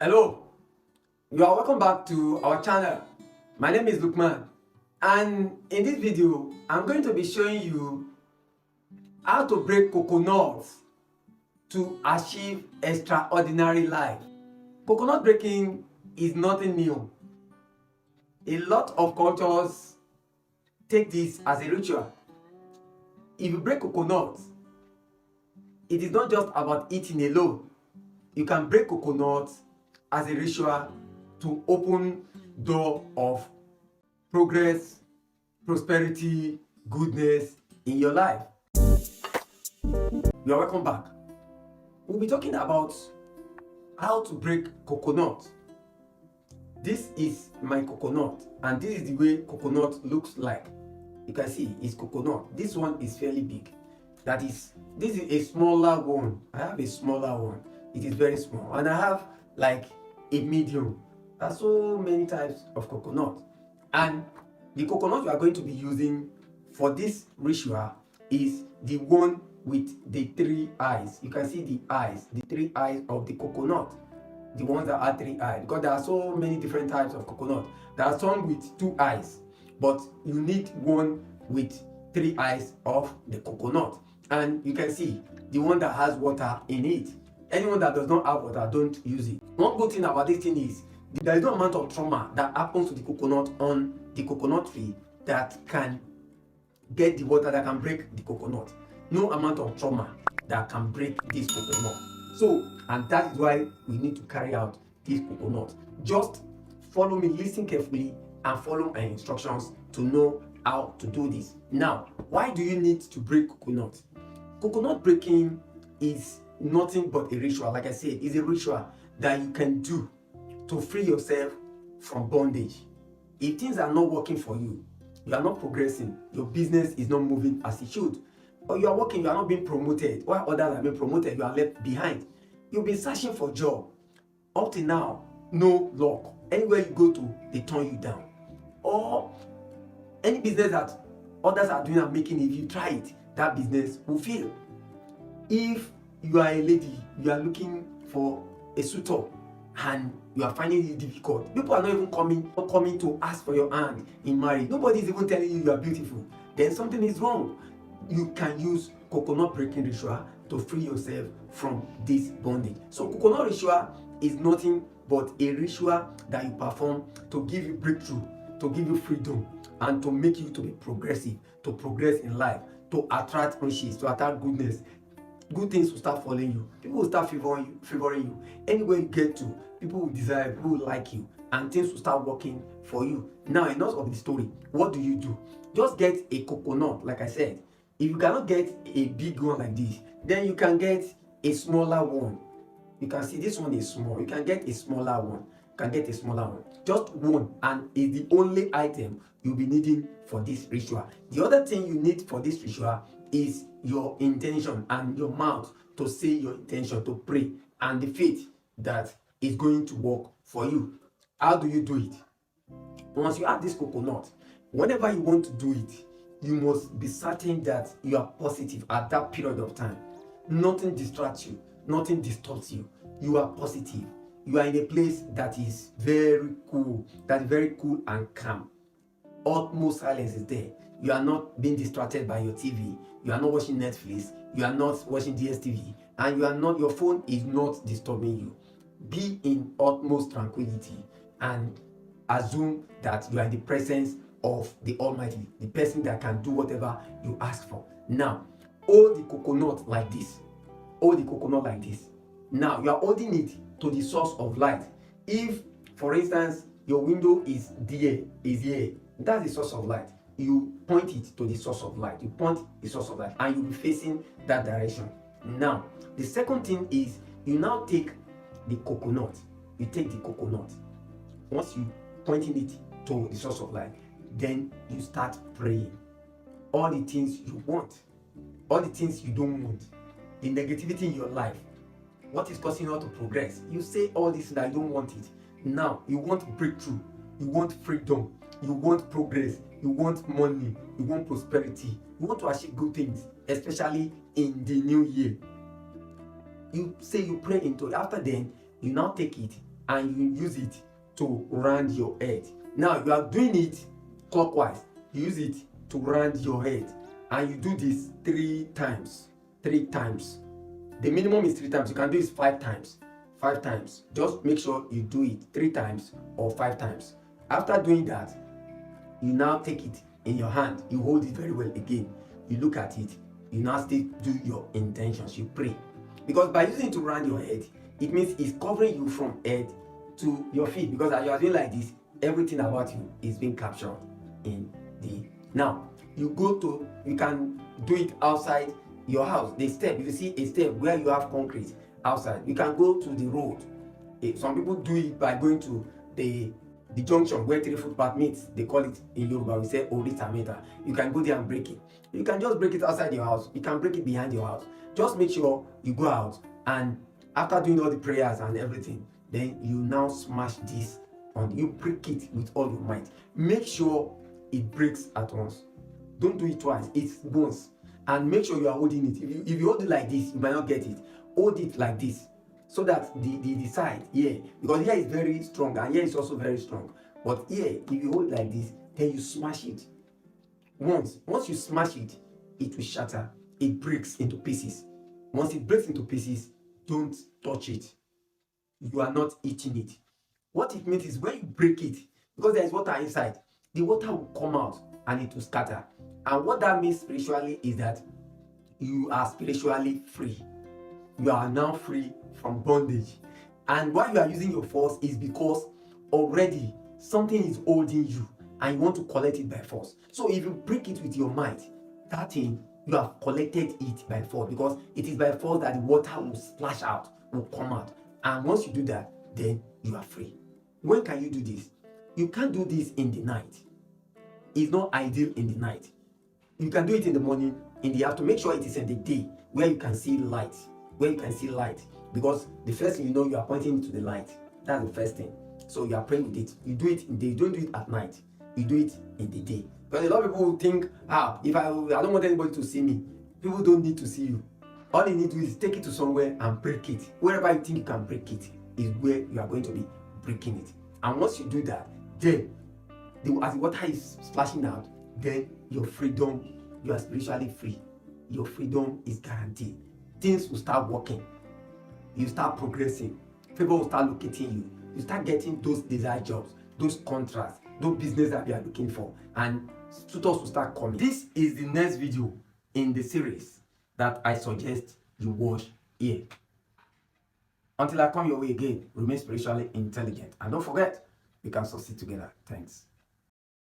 Hello, you are welcome back to our channel. My name is Lukman, and in this video I'm going to be showing you how to break coconuts to achieve extraordinary life. Coconut breaking is nothing new. A lot of cultures take this as a ritual. If you break coconuts, it is not just about eating alone. You can break coconuts as a ritual to open door of progress, prosperity, goodness in your life. You are welcome back. We'll be talking about how to break coconut. This is my coconut, and this is the way coconut looks like. You can see it's coconut. This one is fairly big. This is a smaller one. I have a smaller one. It is very small, and I have like a medium. There are so many types of coconut, and the coconut we are going to be using for this ritual is the one with the three eyes. You can see the eyes, the three eyes of the coconut, the ones that are three eyes, because there are so many different types of coconut. There are some with two eyes, but you need one with three eyes of the coconut. And you can see the one that has water in it. Anyone that does not have water, don't use it. One good thing about this thing is there is no amount of trauma that happens to the coconut on the coconut tree that can get the water that can break the coconut. No amount of trauma that can break this coconut. So, and that is why we need to carry out this coconut. Just follow me, listen carefully, and follow my instructions to know how to do this. Now, why do you need to break coconut? Coconut breaking is nothing but a ritual. Like I said, it's a ritual that you can do to free yourself from bondage. If things are not working for you, you are not progressing, your business is not moving as it should, or you are working, you are not being promoted, while others are being promoted, you are left behind. You've been searching for a job. Up to now, no luck. Anywhere you go to, they turn you down. Or any business that others are doing and making, if you try it, that business will fail. If you are a lady, you are looking for a suitor and you are finding it difficult, people are not even coming to ask for your hand in marriage. Nobody is even telling you you are beautiful. Then something is wrong. You can use coconut breaking ritual to free yourself from this bondage. So coconut ritual is nothing but a ritual that you perform to give you breakthrough, to give you freedom, and to make you to be progressive, to progress in life, to attract riches, to attract goodness. Good things will start following you. People will start favoring you. Anywhere you get to, people will desire, people will like you, and things will start working for you. Now, enough of the story. What do? Just get a coconut, like I said. If you cannot get a big one like this, then you can get a smaller one. You can see this one is small. You can get a smaller one. Just one, and it's the only item you'll be needing for this ritual. The other thing you need for this ritual is your intention and your mouth to say your intention, to pray, and the faith that is going to work for you. How do you do it? Once you have this coconut, whenever you want to do it, you must be certain that you are positive at that period of time. Nothing distracts you, nothing distorts you. You are positive. You are in a place that is very cool, and calm. Utmost silence is there. You are not being distracted by your TV. You are not watching Netflix. You are not watching DSTV, and your phone is not disturbing you. Be in utmost tranquility and assume that you are in the presence of the Almighty, the person that can do whatever you ask for. Now, hold the coconut like this. Now, you are holding it to the source of light. If, for instance, your window is here, that's the source of light. You point it to the source of light. And you'll be facing that direction. Now, the second thing is you now take the coconut. Once you pointing it to the source of light, then you start praying. All the things you want, all the things you don't want, the negativity in your life, what is causing you not to progress, you say all this that you don't want it. Now you want breakthrough, you want freedom, you want progress, you want money, you want prosperity, you want to achieve good things, especially in the new year. You say you pray into it. After then, you now take it and you use it to round your head. Now you are doing it clockwise. You use it to round your head, and you do this 3 times. 3 times. The minimum is 3 times. You can do it 5 times. 5 times. Just make sure you do it 3 times or 5 times. After doing that, you now take it in your hand. You hold it very well again. You look at it. You now still do your intentions. You pray. Because by using it to round your head, it means it's covering you from head to your feet. Because as you are doing like this, everything about you is being captured in the. Now, you can do it outside your house. The step, if you see a step where you have concrete outside, you can go to the road. Some people do it by going to the junction where 3 footpath meets. They call it in Yoruba, we say orita meta. You can go there and break it. You can just break it outside your house. You can break it behind your house. Just make sure you go out, and after doing all the prayers and everything, then you now smash this on. You break it with all your might. Make sure it breaks at once. Don't do it twice. It's once. And make sure you are holding it. If you hold it like this, you might not get it. Hold it like this, so that the side here, because here is very strong and here is also very strong. But here, if you hold it like this, then you smash it. Once you smash it, it will shatter. It breaks into pieces. Once it breaks into pieces, don't touch it. You are not eating it. What it means is when you break it, because there is water inside, the water will come out and it will scatter. And what that means spiritually is that you are spiritually free. You are now free from bondage. And why you are using your force is because already something is holding you and you want to collect it by force. So if you break it with your might, that thing, you have collected it by force, because it is by force that the water will splash out, will come out. And once you do that, then you are free. When can you do this? You can't do this in the night. It's not ideal in the night. You can do it in the morning, in the afternoon. Make sure it is in the day where you can see light. Because the first thing you are pointing to the light. That's the first thing. So you are praying with it. You do it in the day. You don't do it at night. You do it in the day. Because a lot of people think, if I don't want anybody to see me. People don't need to see you. All you need to do is take it to somewhere and break it. Wherever you think you can break it is where you are going to be breaking it. And once you do that, then as the water is splashing out, then your freedom, you are spiritually free. Your freedom is guaranteed. Things will start working. You start progressing. People will start locating you. You start getting those desired jobs, those contracts, those business that you are looking for, and tutors will start coming. This is the next video in the series that I suggest you watch here. Until I come your way again, remain spiritually intelligent. And don't forget, we can succeed together. Thanks.